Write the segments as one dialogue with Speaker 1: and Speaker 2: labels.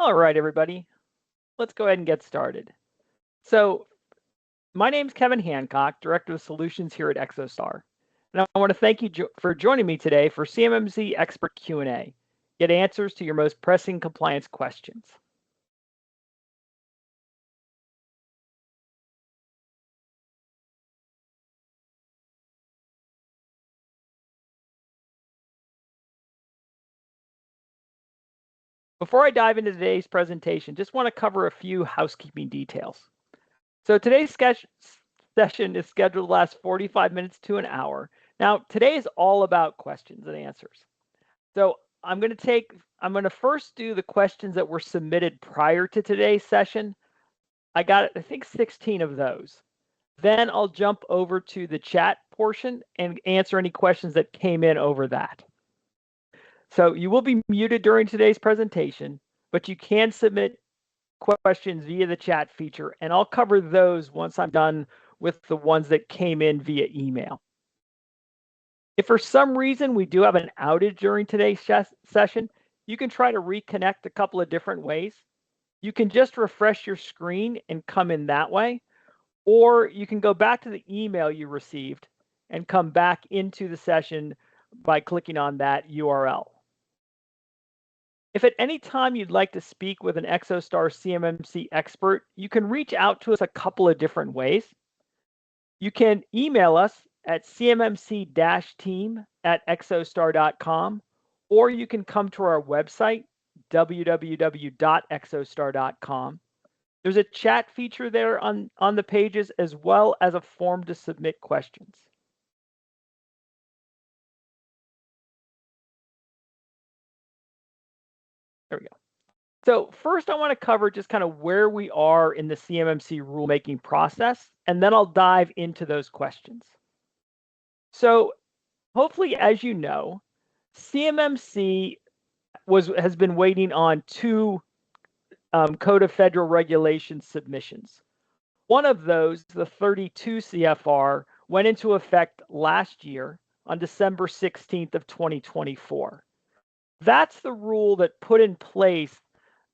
Speaker 1: All right, everybody, let's go ahead and get started. So my name is Kevin Hancock, Director of Solutions here at Exostar. And I want to thank you for joining me today for CMMC Expert Q&A, get answers to your most pressing compliance questions. Before I dive into today's presentation, just want to cover a few housekeeping details. So today's session is scheduled to last 45 minutes to an hour. Now, today is all about questions and answers. So I'm going to first do the questions that were submitted prior to today's session. I got, I think, 16 of those. Then I'll jump over to the chat portion and answer any questions that came in over that. So you will be muted during today's presentation, but you can submit questions via the chat feature, and I'll cover those once I'm done with the ones that came in via email. If for some reason we do have an outage during today's session, you can try to reconnect a couple of different ways. You can just refresh your screen and come in that way, or you can go back to the email you received and come back into the session by clicking on that URL. If at any time you'd like to speak with an Exostar CMMC expert, you can reach out to us a couple of different ways. You can email us at cmmc-team@exostar.com, or you can come to our website, www.exostar.com. There's a chat feature there on the pages, as well as a form to submit questions. There we go. So first, I want to cover just kind of where we are in the CMMC rulemaking process, and then I'll dive into those questions. So hopefully, as you know, CMMC has been waiting on two Code of Federal Regulations submissions. One of those, the 32 CFR, went into effect last year on December 16th of 2024. That's the rule that put in place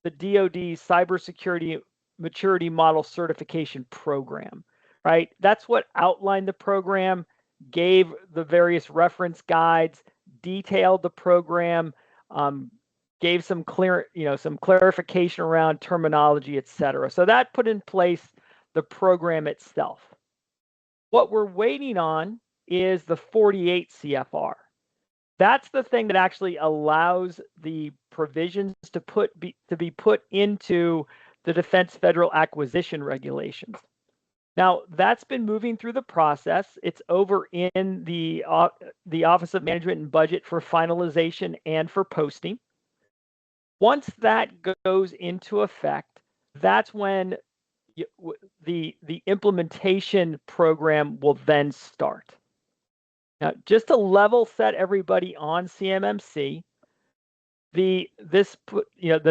Speaker 1: the DoD's Cybersecurity Maturity Model Certification Program, right? That's what outlined the program, gave the various reference guides, detailed the program, gave some clarification around terminology, et cetera. So that put in place the program itself. What we're waiting on is the 48 CFR. That's the thing that actually allows the provisions to be put into the Defense Federal Acquisition Regulations. Now, that's been moving through the process. It's over in the Office of Management and Budget for finalization and for posting. Once that goes into effect, that's when the implementation program will then start. Now, just to level set everybody on CMMC, the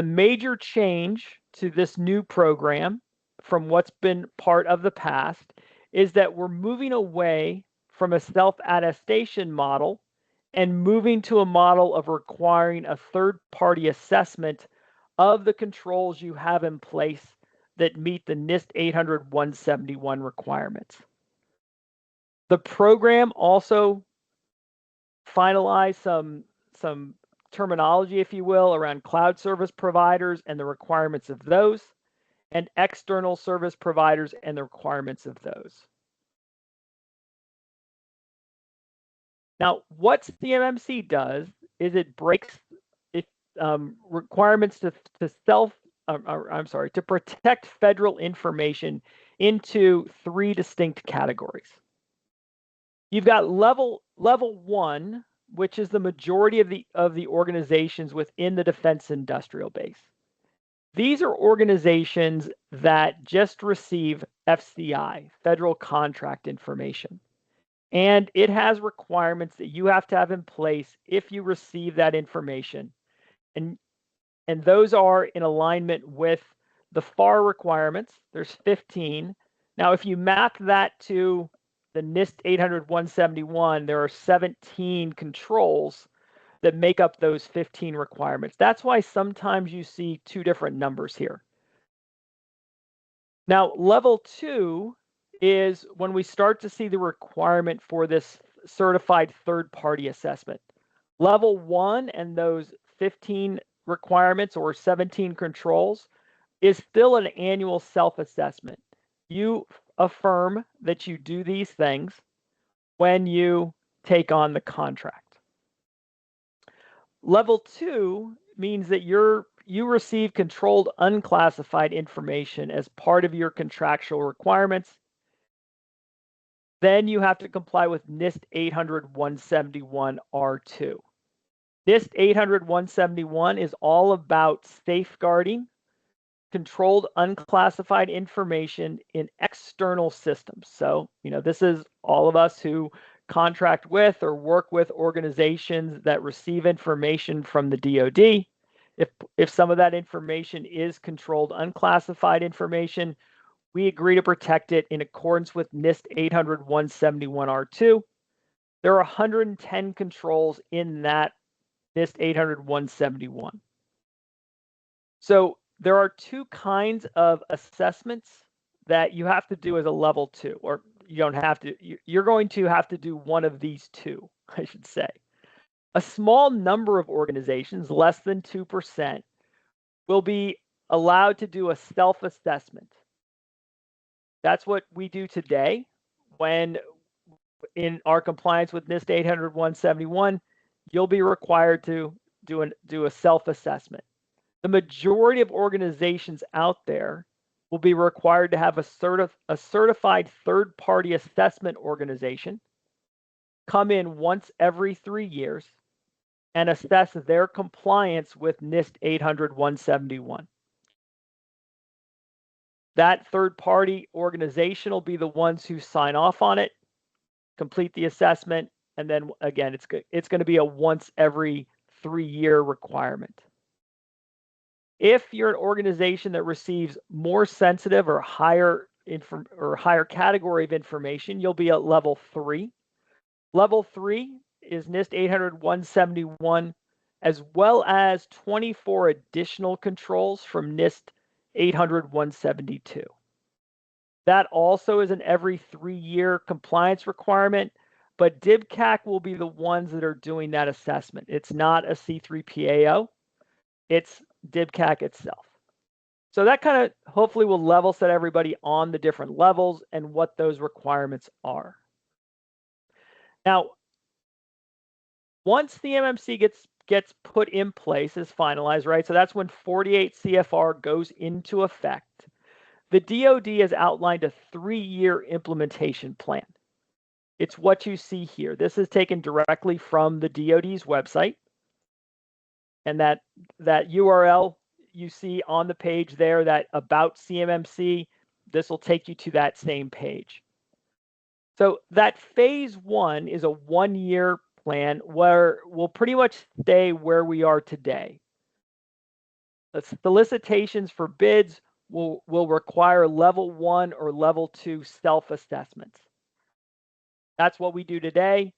Speaker 1: major change to this new program from what's been part of the past is that we're moving away from a self-attestation model and moving to a model of requiring a third-party assessment of the controls you have in place that meet the NIST 800-171 requirements. The program also finalized some terminology, if you will, around cloud service providers and the requirements of those, and external service providers and the requirements of those. Now, what CMMC does is it breaks requirements to protect federal information into three distinct categories. You've got level 1, which is the majority of the organizations within the defense industrial base. These are organizations that just receive FCI, federal contract information. And it has requirements that you have to have in place if you receive that information. And those are in alignment with the FAR requirements. There's 15. Now, if you map that to the NIST 800-171, there are 17 controls that make up those 15 requirements. That's why sometimes you see two different numbers here. Now, level 2 is when we start to see the requirement for this certified third-party assessment. Level 1 and those 15 requirements or 17 controls is still an annual self-assessment. You affirm that you do these things when you take on the contract. Level 2 means that you receive controlled unclassified information as part of your contractual requirements. Then you have to comply with NIST 800-171 R2. NIST 800-171 is all about safeguarding controlled unclassified information in external systems. So, this is all of us who contract with or work with organizations that receive information from the DoD. If some of that information is controlled unclassified information, we agree to protect it in accordance with NIST 800-171 R2. There are 110 controls in that NIST 800-171. So there are two kinds of assessments that you have to do as a level 2, or you don't have to. You're going to have to do one of these two, I should say. A small number of organizations, less than 2%, will be allowed to do a self-assessment. That's what we do today when in our compliance with NIST 800-171, you'll be required to do a self-assessment. The majority of organizations out there will be required to have a certified third-party assessment organization come in once every 3 years and assess their compliance with NIST 800-171. That third-party organization will be the ones who sign off on it, complete the assessment, and then again, it's going to be a once every 3-year requirement. If you're an organization that receives more sensitive or higher category of information, you'll be at level 3. Level 3 is NIST 800-171, as well as 24 additional controls from NIST 800-172. That also is an every 3-year compliance requirement, but DIBCAC will be the ones that are doing that assessment. It's not a C3PAO, it's DIBCAC itself. So that kind of hopefully will level set everybody on the different levels and what those requirements are. Now, once the CMMC gets put in place, is finalized, right? So that's when 48 CFR goes into effect. The DoD has outlined a 3-year implementation plan. It's what you see here. This is taken directly from the DoD's website. And that URL you see on the page there, that about CMMC, this will take you to that same page. So that phase 1 is a 1-year plan where we'll pretty much stay where we are today. The solicitations for bids will require level 1 or level 2 self-assessments. That's what we do today.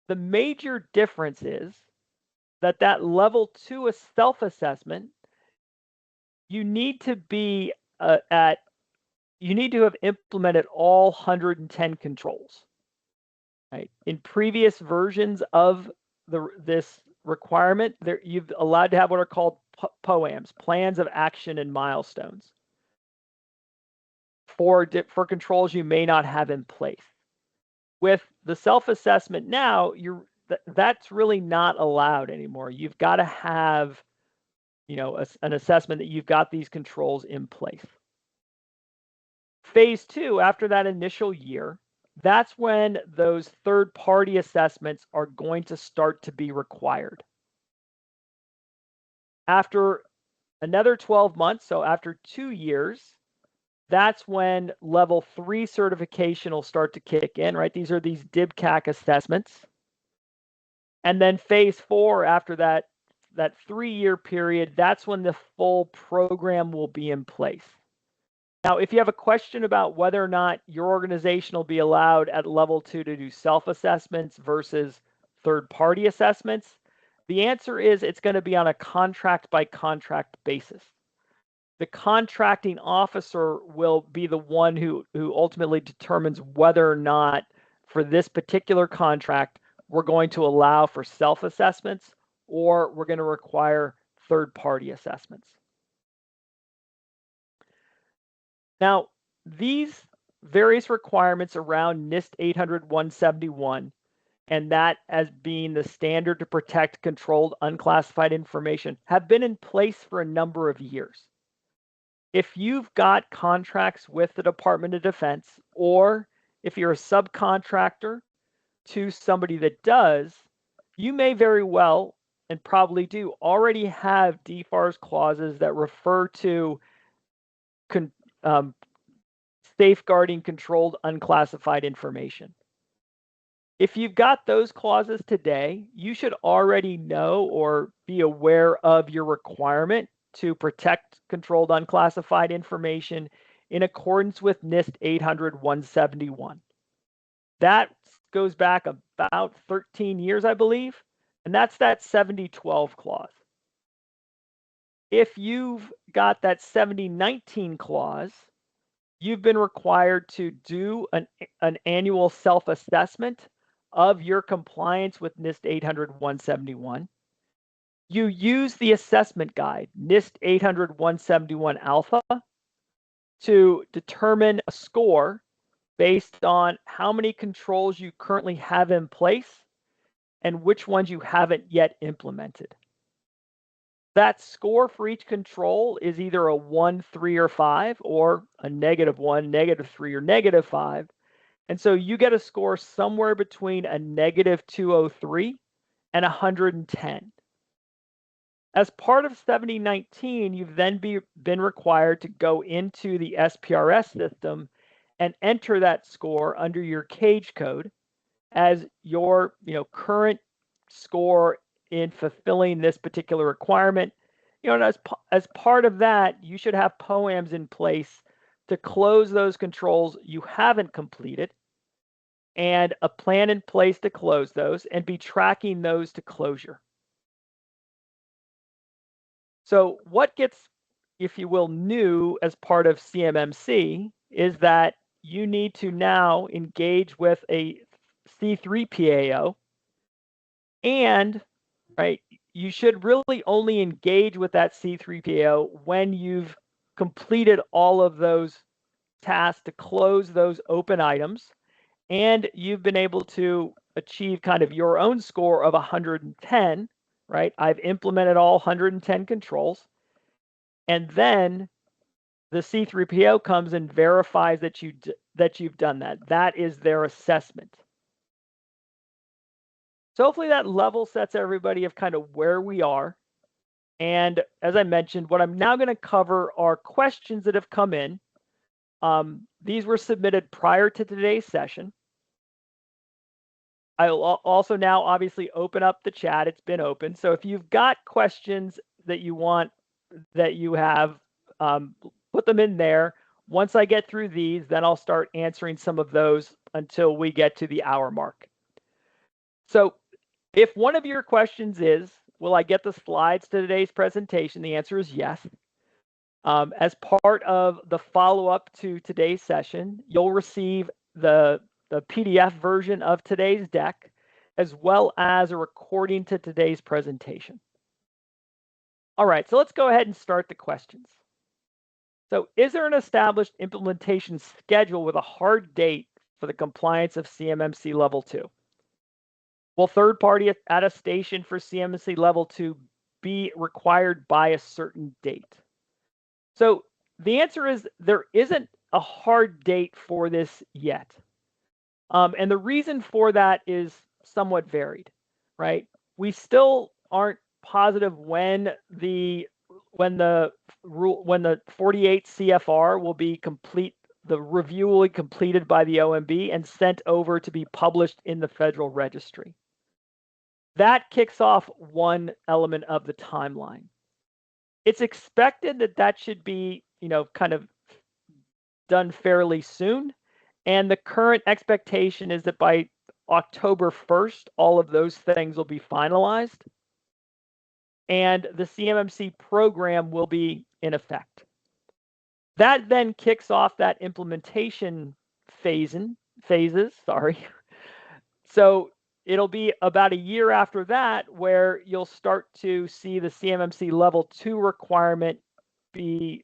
Speaker 1: The major difference is that level 2 self-assessment, you need to be you need to have implemented all 110 controls. Right? In previous versions of this requirement, you've allowed to have what are called POAMs, plans of action and milestones, for controls you may not have in place. With the self-assessment now, that's really not allowed anymore. You've got to have, an assessment that you've got these controls in place. Phase 2, after that initial year, that's when those third-party assessments are going to start to be required. After another 12 months, so after 2 years, that's when level 3 certification will start to kick in, right? These are these DIBCAC assessments. And then phase 4, after that 3-year period, that's when the full program will be in place. Now, if you have a question about whether or not your organization will be allowed at level 2 to do self-assessments versus third-party assessments, The answer is it's going to be on a contract by contract basis. The contracting officer will be the one who ultimately determines whether or not for this particular contract we're going to allow for self-assessments or we're going to require third-party assessments. Now, these various requirements around NIST 800-171, and that as being the standard to protect controlled unclassified information, have been in place for a number of years. If you've got contracts with the Department of Defense, or if you're a subcontractor to somebody that does, you may very well, and probably do, already have DFARS clauses that refer to safeguarding controlled unclassified information. If you've got those clauses today, you should already know or be aware of your requirement to protect controlled unclassified information in accordance with NIST 800-171. That goes back about 13 years, I believe, and that's that 7012 clause. If you've got that 7019 clause, you've been required to do an annual self-assessment of your compliance with NIST 800-171. You use the assessment guide, NIST 800-171 Alpha, to determine a score based on how many controls you currently have in place and which ones you haven't yet implemented. That score for each control is either a 1, 3, or 5, or a -1, -3, or -5. And so you get a score somewhere between a -203 and 110. As part of 7019, you've then been required to go into the SPRS system and enter that score under your CAGE code as your current score in fulfilling this particular requirement. And as part of that, you should have POAMs in place to close those controls you haven't completed, and a plan in place to close those, and be tracking those to closure. So what gets, if you will, new as part of CMMC is that you need to now engage with a C3 PAO, and you should really only engage with that C3 PAO when you've completed all of those tasks to close those open items, and you've been able to achieve kind of your own score of 110, right? I've implemented all 110 controls, and then the C3PO comes and verifies that you've done that. That is their assessment. So hopefully that level sets everybody of kind of where we are. And as I mentioned, what I'm now going to cover are questions that have come in. These were submitted prior to today's session. I'll also now obviously open up the chat. It's been open. So if you've got questions that you have, put them in there. Once I get through these, then I'll start answering some of those until we get to the hour mark. So if one of your questions is, will I get the slides to today's presentation? The answer is yes. As part of the follow-up to today's session, you'll receive the PDF version of today's deck, as well as a recording to today's presentation. All right, so let's go ahead and start the questions. So is there an established implementation schedule with a hard date for the compliance of CMMC Level 2? Will third-party attestation for CMMC Level 2 be required by a certain date? So the answer is there isn't a hard date for this yet. And the reason for that is somewhat varied, right? We still aren't positive when the 48 CFR will be complete. The review will be completed by the OMB and sent over to be published in the Federal Registry. That kicks off one element of the timeline. It's expected that that should be, kind of done fairly soon. And the current expectation is that by October 1st, all of those things will be finalized. and the CMMC program will be in effect. That then kicks off that implementation phases. So it'll be about a year after that where you'll start to see the CMMC level 2 requirement be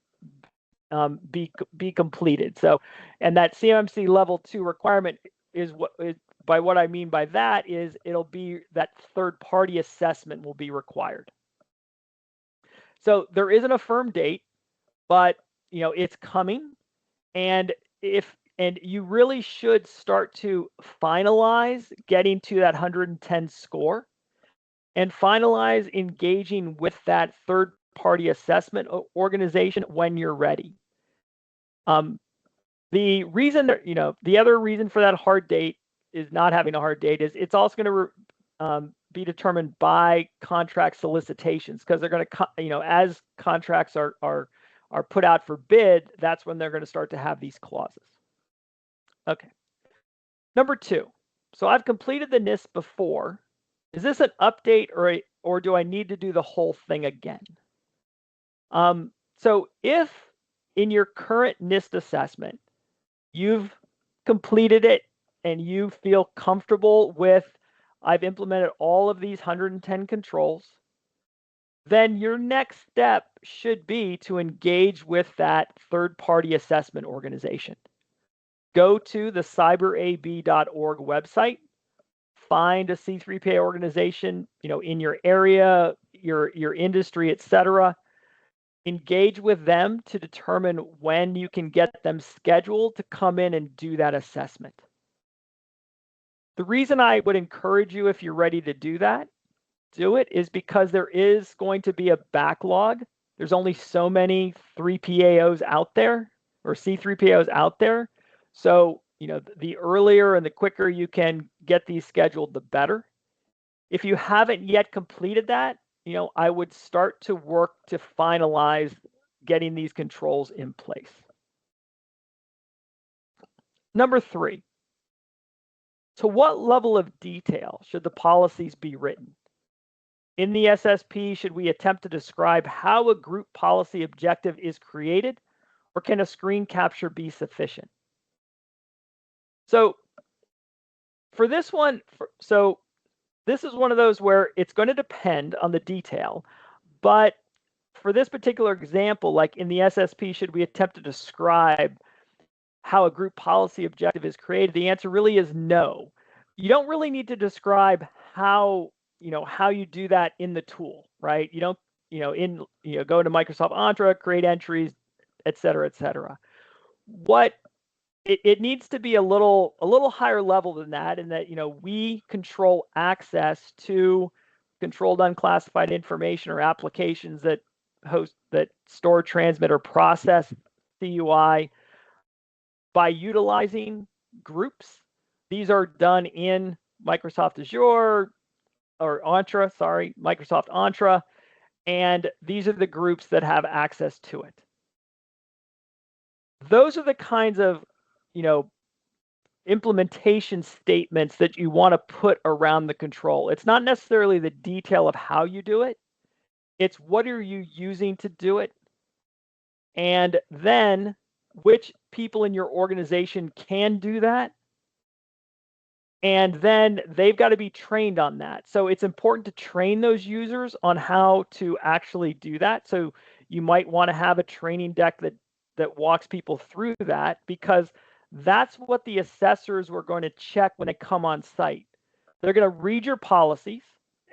Speaker 1: completed. So, and that CMMC level 2 requirement is by what I mean by that is it'll be that third-party assessment will be required. So there isn't a firm date, but it's coming, and you really should start to finalize getting to that 110 score and finalize engaging with that third-party assessment organization when you're ready. The reason that, the other reason for that hard date is not having a hard date is it's also going to be determined by contract solicitations, because they're going to, as contracts are put out for bid, that's when they're going to start to have these clauses. Okay. Number 2. So I've completed the NIST before. Is this an update or do I need to do the whole thing again? So if in your current NIST assessment, you've completed it and you feel comfortable with, I've implemented all of these 110 controls, then your next step should be to engage with that third-party assessment organization. Go to the cyberab.org website, find a C3PA organization, in your area, your industry, etc. Engage with them to determine when you can get them scheduled to come in and do that assessment. The reason I would encourage you, if you're ready to do that, do it, is because there is going to be a backlog. There's only so many 3PAOs out there, or C3PAOs out there. So, the earlier and the quicker you can get these scheduled, the better. If you haven't yet completed that, I would start to work to finalize getting these controls in place. Number 3, to what level of detail should the policies be written? In the SSP, should we attempt to describe how a group policy objective is created, or can a screen capture be sufficient? So for this one, this is one of those where it's going to depend on the detail, but for this particular example, like in the SSP, should we attempt to describe how a group policy objective is created? The answer really is no. You don't really need to describe how you do that in the tool, right? You don't, go to Microsoft Entra, create entries, et cetera. What it needs to be a little higher level than that, in that, we control access to controlled unclassified information or applications that store, transmit, or process CUI by utilizing groups. These are done in Microsoft Azure, or Entra, Microsoft Entra, and these are the groups that have access to it. Those are the kinds of, implementation statements that you want to put around the control. It's not necessarily the detail of how you do it. It's what are you using to do it, and then which people in your organization can do that, and then they've got to be trained on that. So it's important to train those users on how to actually do that. So you might want to have a training deck that walks people through that, because that's what the assessors were going to check when they come on site. They're going to read your policies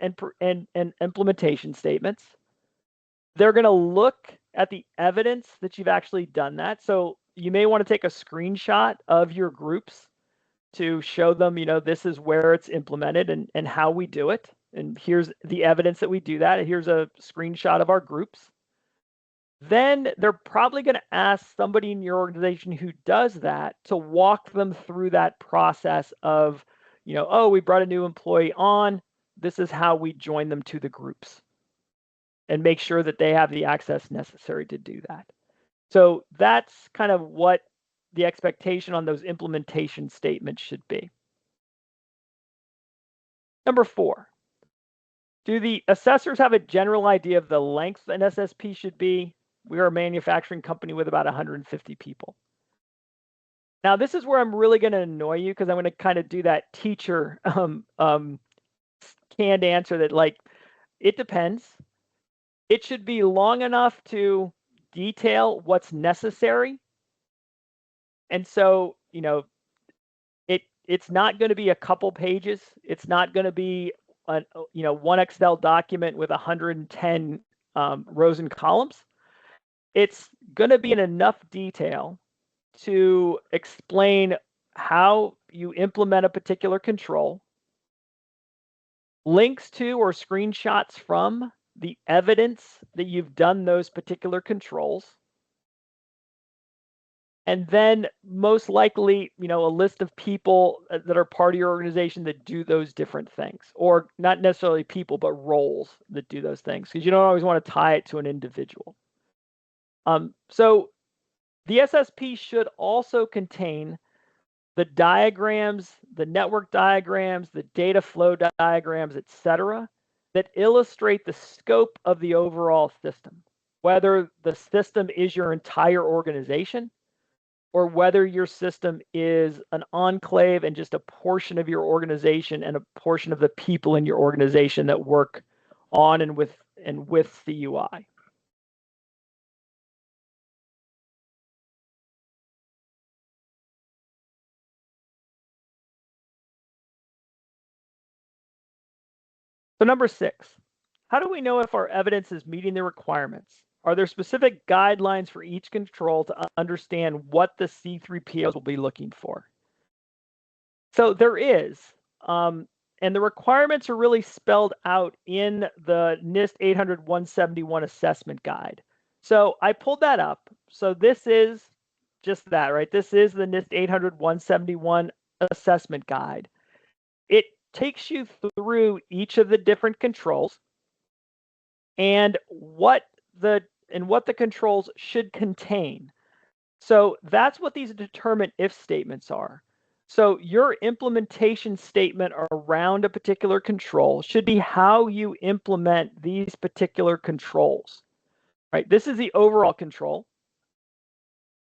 Speaker 1: and implementation statements. They're going to look at the evidence that you've actually done that. So you may want to take a screenshot of your groups to show them, this is where it's implemented and how we do it. And here's the evidence that we do that. Here's a screenshot of our groups. Then they're probably going to ask somebody in your organization who does that to walk them through that process of, oh, we brought a new employee on. This is how we join them to the groups, and make sure that they have the access necessary to do that. So that's kind of what the expectation on those implementation statements should be. Number 4, Do the assessors have a general idea of the length an SSP should be? We are a manufacturing company with about 150 people. Now, this is where I'm really going to annoy you because I'm going to kind of do that teacher canned answer that, like, it depends. It should be long enough to detail what's necessary. And so, it's not going to be a couple pages. It's not going to be one Excel document with 110 rows and columns. It's going to be in enough detail to explain how you implement a particular control, links to or screenshots from the evidence that you've done those particular controls, and then most likely, a list of people that are part of your organization that do those different things, or not necessarily people, but roles that do those things, because you don't always want to tie it to an individual. So the SSP should also contain the diagrams, the network diagrams, the data flow diagrams, etc., that illustrate the scope of the overall system, whether the system is your entire organization or whether your system is an enclave and just a portion of your organization and a portion of the people in your organization that work on and with CUI. So number 6, how do we know if our evidence is meeting the requirements? Are there specific guidelines for each control to understand what the C3POs will be looking for? So there is, and the requirements are really spelled out in the NIST 800-171 assessment guide. So I pulled that up. So this is just that, right? This is the NIST 800-171 assessment guide. It takes you through each of the different controls and what the controls should contain. So that's what these determine if statements are. So your implementation statement around a particular control should be how you implement these particular controls, right? This is the overall control.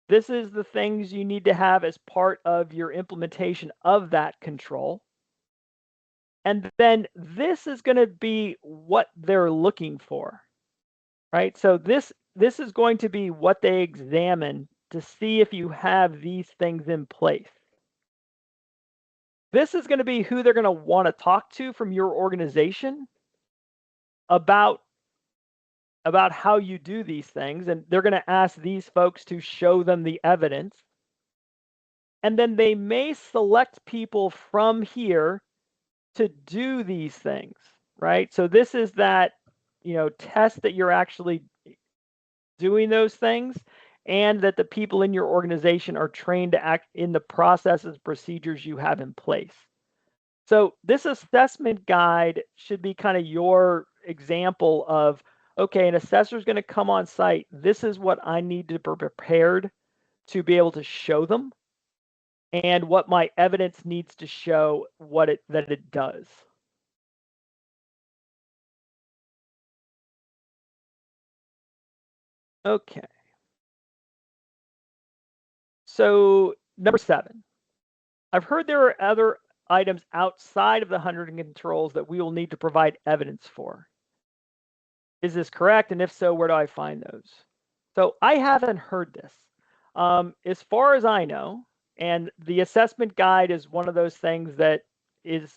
Speaker 1: This is the things you need to have as part of your implementation of that control. And then this is going to be what they're looking for, right? So this is going to be what they examine to see if you have these things in place. This is going to be who they're going to want to talk to from your organization about how you do these things, and they're going to ask these folks to show them the evidence. And then they may select people from here to do these things, right? So this is that, test that you're actually doing those things, and that the people in your organization are trained to act in the processes, procedures you have in place. So this assessment guide should be kind of your example of, okay, an assessor is going to come on site. This is what I need to be prepared to be able to show them, and what my evidence needs to show that it does. Okay. So number 7, I've heard there are other items outside of the 100 controls that we will need to provide evidence for. Is this correct? And if so, where do I find those? So I haven't heard this. As far as I know, and the assessment guide is one of those things that is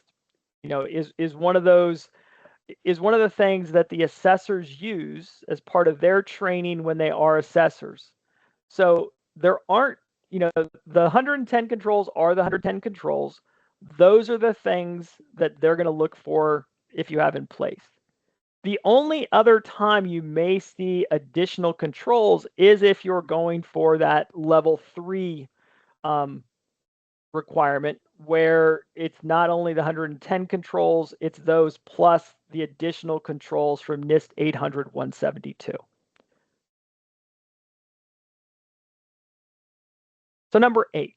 Speaker 1: one of the things that the assessors use as part of their training when they are assessors. So there aren't, the 110 controls are the 110 controls. Those are the things that they're going to look for if you have in place. The only other time you may see additional controls is if you're going for that level 3 requirement, where it's not only the 110 controls, it's those plus the additional controls from NIST 800-172. So number 8,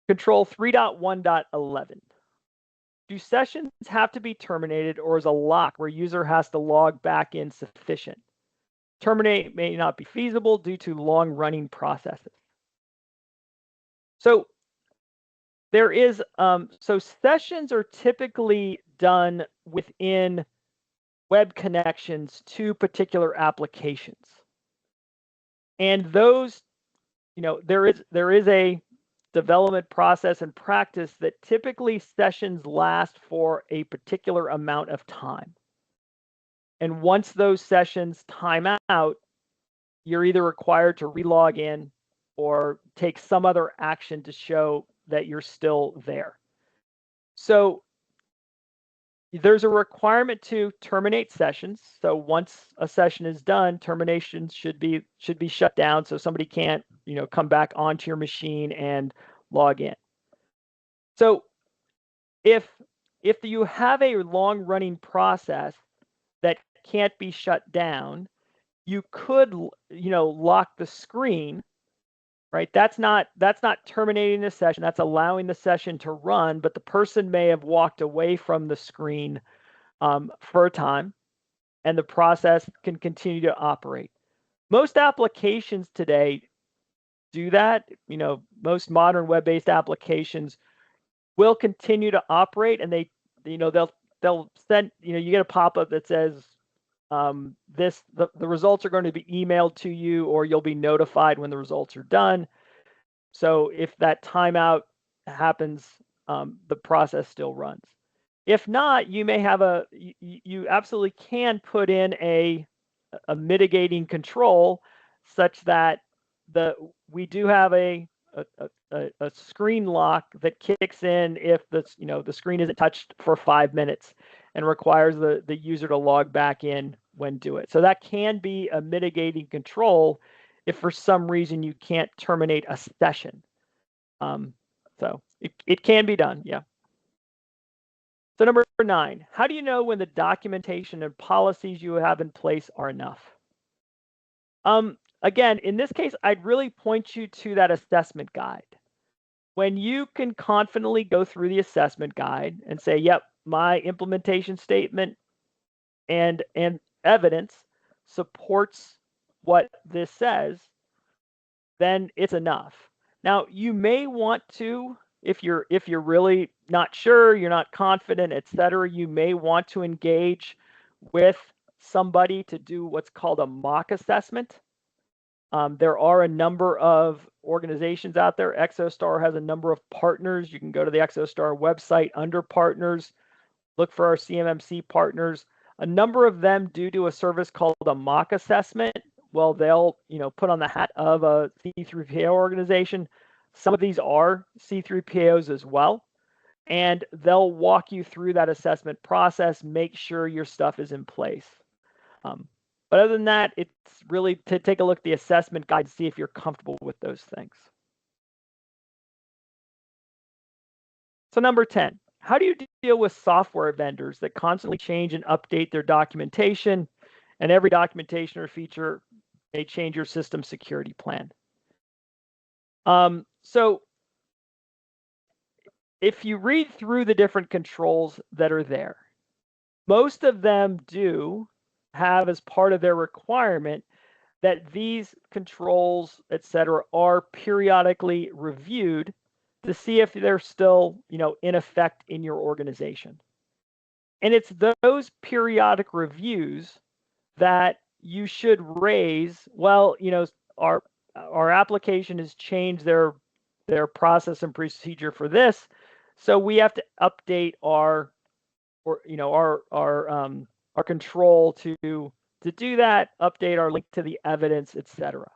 Speaker 1: control 3.1.11. Do sessions have to be terminated, or is a lock where user has to log back in sufficient? Terminate may not be feasible due to long running processes. So there is, so sessions are typically done within web connections to particular applications. And those, there is a development process and practice that typically sessions last for a particular amount of time. And once those sessions time out, you're either required to relog in or take some other action to show that you're still there. So there's a requirement to terminate sessions. So once a session is done, terminations should be shut down so somebody can't, come back onto your machine and log in. So if you have a long running process that can't be shut down, you could, lock the screen, right? That's not terminating the session. That's allowing the session to run, but the person may have walked away from the screen for a time, and the process can continue to operate. Most applications today do that. Most modern web-based applications will continue to operate, and they'll send, you get a pop-up that says the results are going to be emailed to you, or you'll be notified when the results are done. So if that timeout happens, the process still runs. If not, you may have you absolutely can put in a mitigating control such that we do have a screen lock that kicks in if the screen isn't touched for 5 minutes and requires the user to log back in when do it. So that can be a mitigating control if for some reason you can't terminate a session. So it can be done, yeah. So number 9, how do you know when the documentation and policies you have in place are enough? Again, in this case, I'd really point you to that assessment guide. When you can confidently go through the assessment guide and say, yep, my implementation statement and evidence supports what this says, then it's enough. Now, you may want to, if you're really not sure, you're not confident, etc., you may want to engage with somebody to do what's called a mock assessment. There are a number of organizations out there. Exostar has a number of partners. You can go to the Exostar website under partners, look for our CMMC partners. A number of them do a service called a mock assessment. Well, they'll put on the hat of a C3PAO organization. Some of these are C3PAOs as well, and they'll walk you through that assessment process, make sure your stuff is in place. But other than that, it's really to take a look at the assessment guide to see if you're comfortable with those things. So number 10, how do you deal with software vendors that constantly change and update their documentation, and every documentation or feature may change your system security plan? So if you read through the different controls that are there, most of them do have as part of their requirement that these controls, etc., are periodically reviewed to see if they're still, in effect in your organization. And it's those periodic reviews that you should raise. Well, our application has changed their process and procedure for this, so we have to update our control to do that, update our link to the evidence, etc.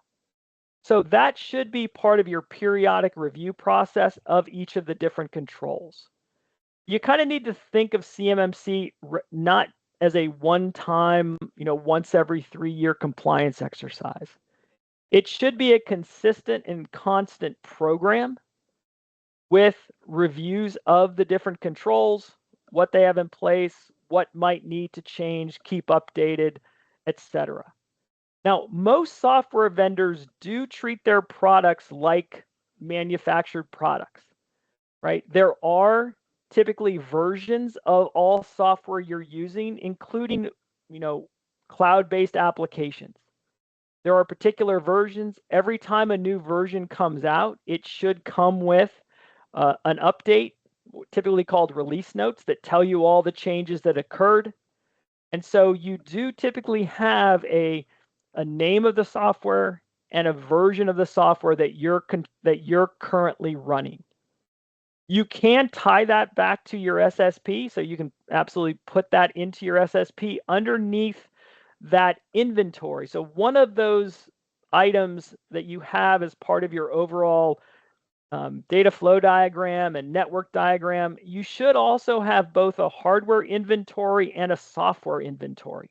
Speaker 1: So that should be part of your periodic review process of each of the different controls. You kind of need to think of CMMC not as a one-time, once every 3-year compliance exercise. It should be a consistent and constant program with reviews of the different controls, what they have in place, what might need to change, keep updated, etc. Now, most software vendors do treat their products like manufactured products, right? There are typically versions of all software you're using, including, cloud-based applications. There are particular versions. Every time a new version comes out, it should come with an update, typically called release notes, that tell you all the changes that occurred. And so you do typically have a name of the software and a version of the software that you're currently running. You can tie that back to your SSP, so you can absolutely put that into your SSP underneath that inventory. So one of those items that you have as part of your overall data flow diagram and network diagram, you should also have both a hardware inventory and a software inventory.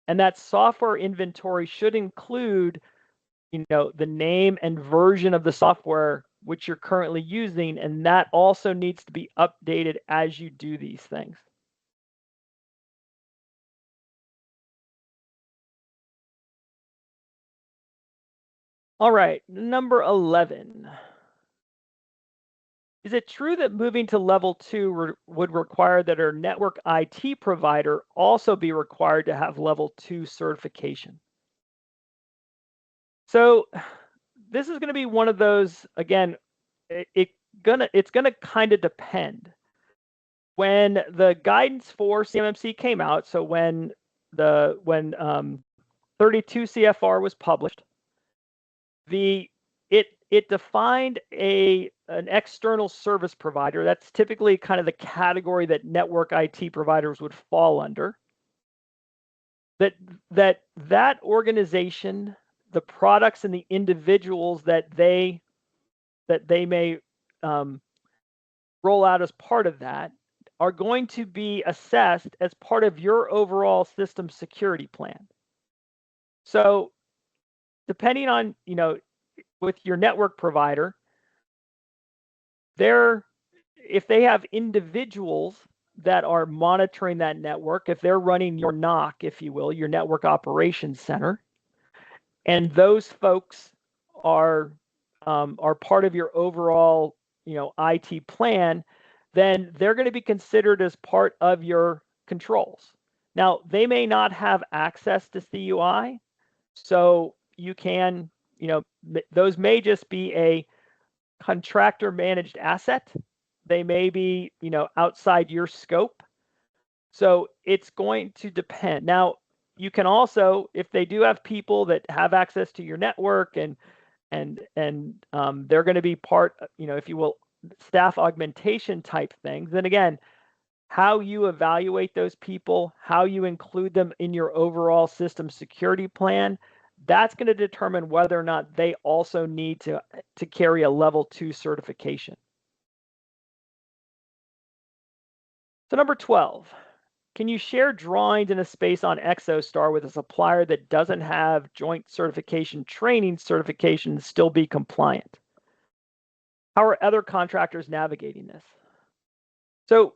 Speaker 1: And that software inventory should include, the name and version of the software which you're currently using, and that also needs to be updated as you do these things. All right, number 11. Is it true that moving to level 2 would require that our network IT provider also be required to have level 2 certification? So this is going to be one of those, again, it's gonna kind of depend. When the guidance for CMMC came out, so when 32 CFR was published, it defined an external service provider. That's typically kind of the category that network IT providers would fall under. That organization, the products and the individuals that they may roll out as part of that are going to be assessed as part of your overall system security plan. So depending on, with your network provider, if they have individuals that are monitoring that network, if they're running your NOC, if you will, your network operations center, and those folks are part of your overall, IT plan, then they're going to be considered as part of your controls. Now, they may not have access to CUI, so you can, those may just be a contractor managed asset. They may be, outside your scope. So it's going to depend. Now, you can also, if they do have people that have access to your network and they're going to be part, if you will, staff augmentation type things, then again, how you evaluate those people, how you include them in your overall system security plan, that's going to determine whether or not they also need to carry a level 2 certification. So number 12, can you share drawings in a space on Exostar with a supplier that doesn't have joint certification training certification and still be compliant? How are other contractors navigating this? So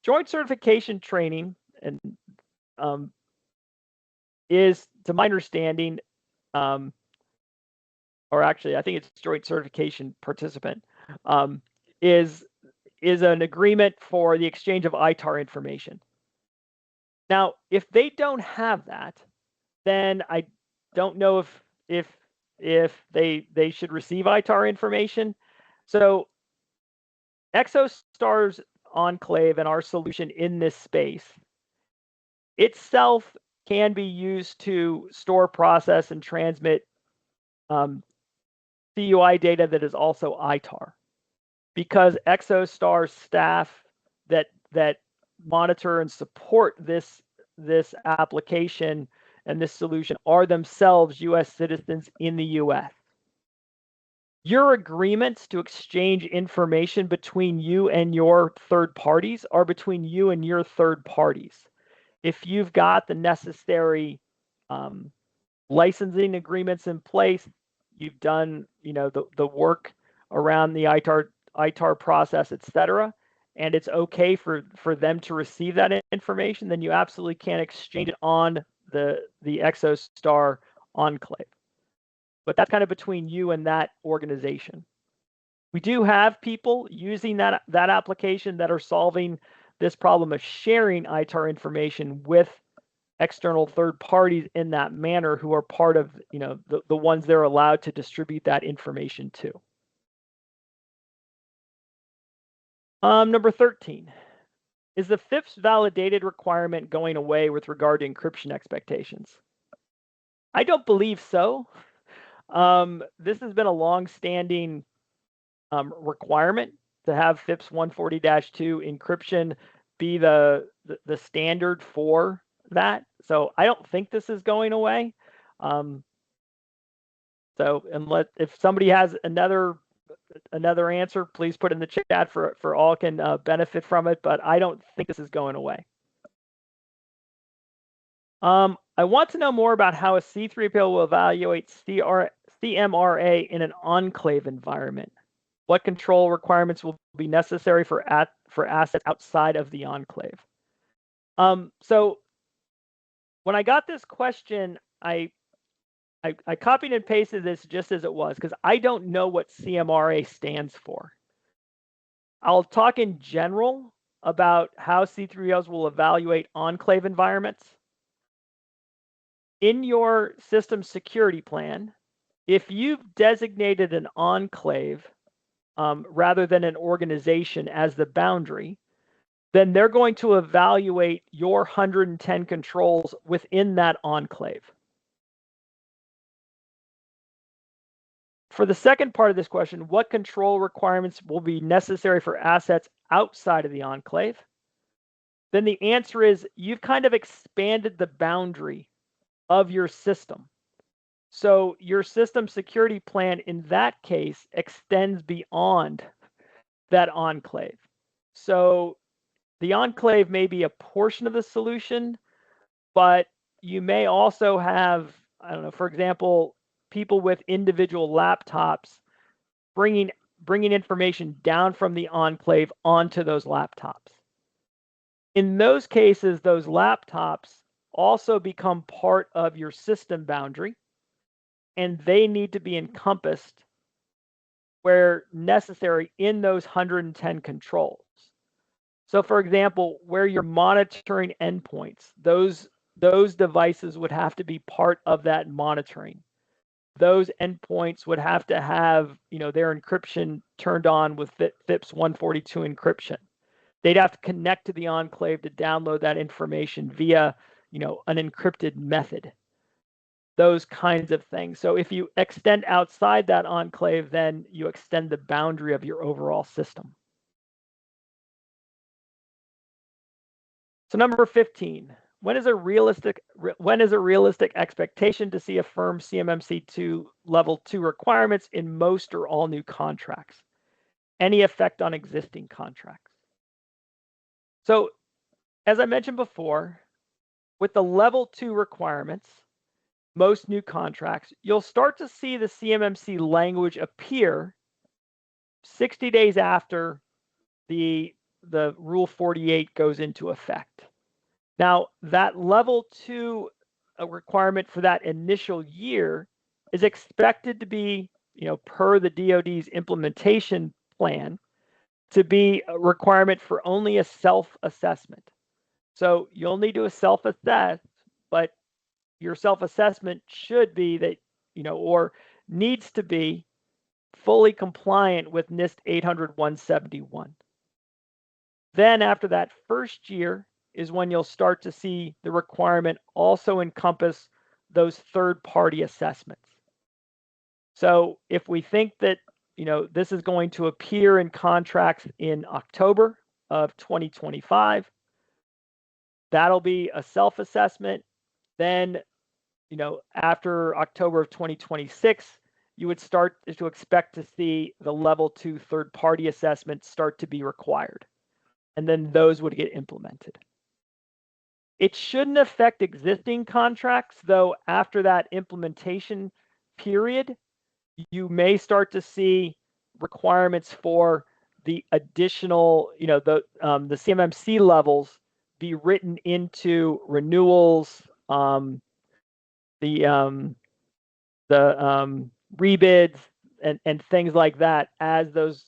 Speaker 1: joint certification training and is, to my understanding, or actually, I think it's joint certification participant, is an agreement for the exchange of ITAR information. Now, if they don't have that, then I don't know if they should receive ITAR information. So Exostar's enclave and our solution in this space itself can be used to store, process, and transmit CUI data that is also ITAR, because Exostar staff that monitor and support this application and this solution are themselves U.S. citizens in the U.S. Your agreements to exchange information between you and your third parties are between you and your third parties. If you've got the necessary licensing agreements in place, you've done, the work around the ITAR process, etc., and it's okay for them to receive that information, then you absolutely can exchange it on the Exostar enclave. But that's kind of between you and that organization. We do have people using that application that are solving this problem of sharing ITAR information with external third parties in that manner, who are part of, the ones they're allowed to distribute that information to. Number 13, is the FIPS validated requirement going away with regard to encryption expectations? I don't believe so. This has been a long-standing requirement to have FIPS 140-2 encryption be the standard for that. So I don't think this is going away. So if somebody has another answer, please put in the chat for all can benefit from it, but I don't think this is going away. I want to know more about how a C3PL will evaluate CMRA in an enclave environment. What control requirements will be necessary for assets outside of the enclave? So when I got this question, I copied and pasted this just as it was, because I don't know what CMRA stands for. I'll talk in general about how C3PLs will evaluate enclave environments. In your system security plan, if you've designated an enclave rather than an organization as the boundary, then they're going to evaluate your 110 controls within that enclave. For the second part of this question, what control requirements will be necessary for assets outside of the enclave? Then the answer is you've kind of expanded the boundary of your system. So your system security plan in that case extends beyond that enclave. So the enclave may be a portion of the solution, but you may also have, I don't know, for example, people with individual laptops bringing information down from the enclave onto those laptops. In those cases, those laptops also become part of your system boundary, and they need to be encompassed where necessary in those 110 controls. So for example, where you're monitoring endpoints, those devices would have to be part of that monitoring. Those endpoints would have to have, their encryption turned on with FIPS 142 encryption. They'd have to connect to the enclave to download that information via, an encrypted method. Those kinds of things. So if you extend outside that enclave, then you extend the boundary of your overall system. So number 15, when is a realistic expectation to see a firm CMMC2 level 2 requirements in most or all new contracts? Any effect on existing contracts? So as I mentioned before, with the level 2 requirements, most new contracts, you'll start to see the CMMC language appear 60 days after the Rule 48 goes into effect. Now, that level 2 requirement for that initial year is expected to be, per the DoD's implementation plan, to be a requirement for only a self-assessment. So you'll need to self-assess, but your self-assessment should be that, or needs to be fully compliant with NIST 800-171. Then after that first year is when you'll start to see the requirement also encompass those third-party assessments. So if we think that, this is going to appear in contracts in October of 2025, that'll be a self-assessment. Then, after October of 2026, you would start to expect to see the level 2 third-party assessments start to be required. And then those would get implemented. It shouldn't affect existing contracts, though after that implementation period, you may start to see requirements for the additional, the CMMC levels be written into renewals, the rebids, and things like that as those.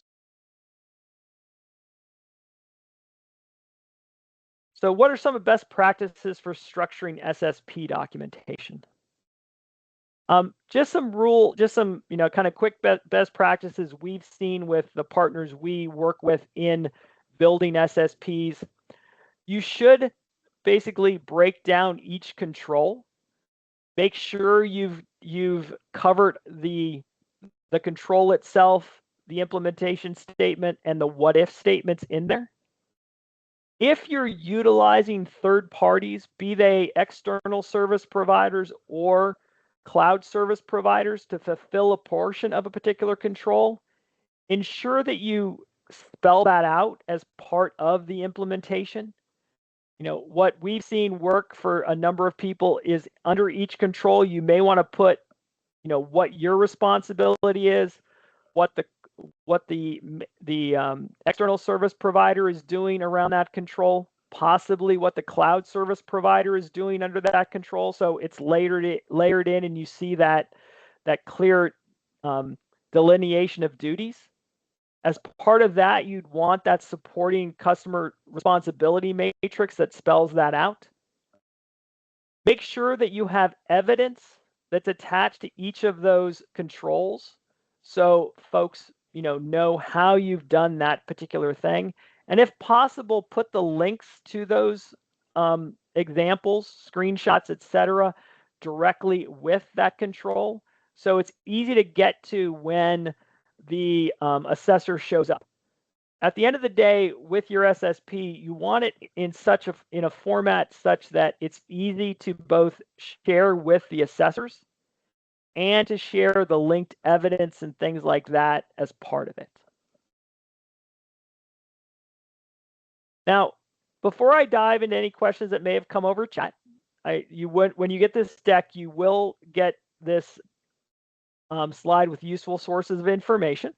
Speaker 1: So what are some of the best practices for structuring SSP documentation? Just some kind of quick best practices we've seen with the partners we work with in building SSPs. You should basically break down each control. Make sure you've covered the control itself, the implementation statement, and the what if statements in there. If you're utilizing third parties, be they external service providers or cloud service providers to fulfill a portion of a particular control, ensure that you spell that out as part of the implementation. What we've seen work for a number of people is under each control, you may want to put, what your responsibility is, what the external service provider is doing around that control, possibly what the cloud service provider is doing under that control. So it's layered in, and you see that clear delineation of duties. As part of that, you'd want that supporting customer responsibility matrix that spells that out. Make sure that you have evidence that's attached to each of those controls, so folks know how you've done that particular thing. And if possible, put the links to those examples, screenshots, etc., directly with that control, so it's easy to get to when the assessor shows up. At the end of the day, with your SSP, you want it in a format such that it's easy to both share with the assessors and to share the linked evidence and things like that as part of it. Now, before I dive into any questions that may have come over chat, when you get this deck, you will get this slide with useful sources of information.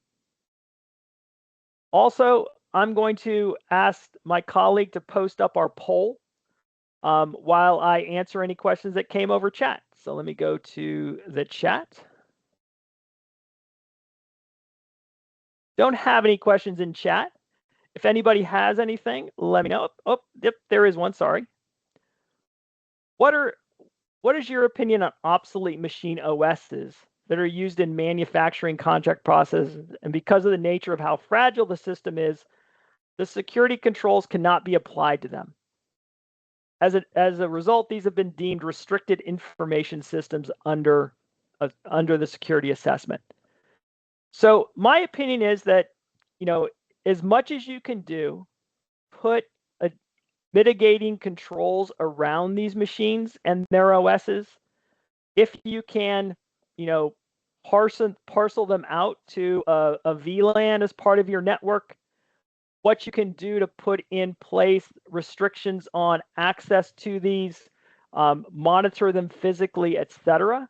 Speaker 1: Also, I'm going to ask my colleague to post up our poll while I answer any questions that came over chat. So let me go to the chat. Don't have any questions in chat. If anybody has anything, let me know. Oh, yep, there is one, sorry. What is your opinion on obsolete machine OSs that are used in manufacturing contract processes? And because of the nature of how fragile the system is, the security controls cannot be applied to them. As a result, these have been deemed restricted information systems under the security assessment. So my opinion is that, as much as you can do, put mitigating controls around these machines and their OSs. If you can, parcel them out to a VLAN as part of your network, what you can do to put in place restrictions on access to these, monitor them physically, etc.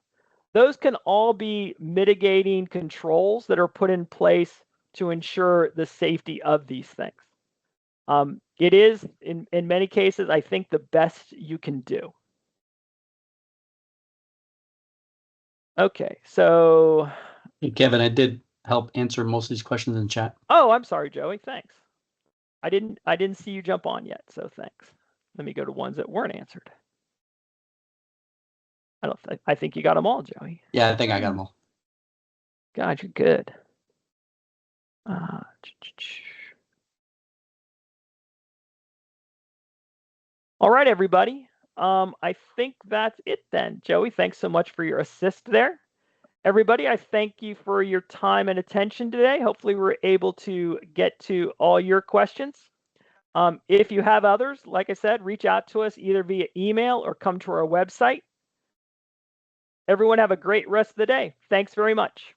Speaker 1: Those can all be mitigating controls that are put in place to ensure the safety of these things. It is, in many cases, I think, the best you can do. Okay, so.
Speaker 2: Hey, Kevin, I did help answer most of these questions in chat.
Speaker 1: Oh, I'm sorry, Joey. Thanks. I didn't see you jump on yet, so thanks. Let me go to ones that weren't answered. I think you got them all, Joey.
Speaker 2: Yeah, I think I got them all.
Speaker 1: God, you're good. All right, everybody. I think that's it then. Joey, thanks so much for your assist there. Everybody, I thank you for your time and attention today. Hopefully we're able to get to all your questions. If you have others, like I said, reach out to us either via email or come to our website. Everyone have a great rest of the day. Thanks very much.